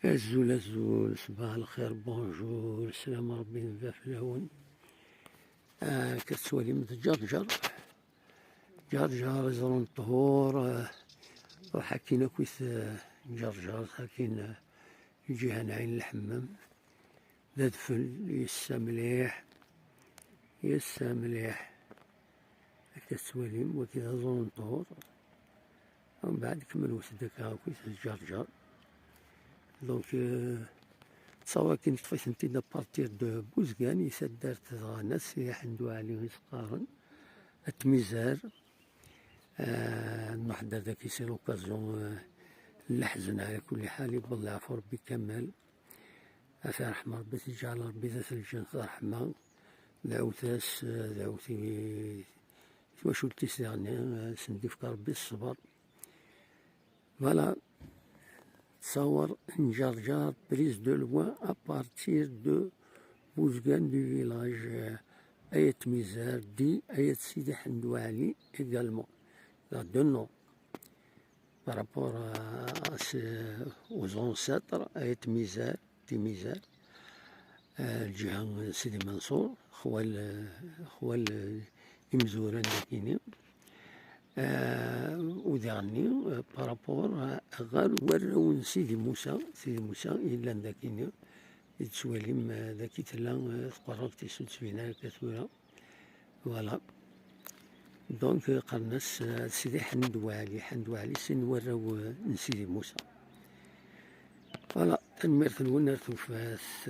الزول الزول صباح الخير بونجور السلام ربي نبدا في الهون. كتسوالي من جرجر زرون الطهور. وحكينا كويس جرجر حكينا جهة نعين الحمام ذا دفل يسا مليح كتسوالي وكذا زرون الطهور. ومن بعد كمل وسدك كويس جرجر. دونك تصور كي نطفيت نتي بارتير دو بوزكان يسدرت ناس يحندو عليه سقارن التميزار. نحضر داك يسي لوكازيون نحزن على كل حال يبقى العفو ربي كمل عفا رحمة ربي تجعل ربي ذات الجنة رحمة دعوتاس دعوتي واش قلتيس يعني سندي في ربي الصبر. فوالا تصور جرجر بريز دو لوان ابارتير دو بوزكان دو فيلاج اية ميزار دي اية سيدي حمدو علي également la deux noms par rapport aux ancêtres اية ميزار دي ميزار الجهة سيدي منصور خوال يمزوران داكيني ودعني بارابور غير وراون سيدي موسى إلا داكيني يتسواليم داكي تلا تقرب تيسود سبينا كثورة. فوالا دونك قرناس سيدي حندو علي سن وراو سيدي موسى. فوالا تنميرت نونرتو فاس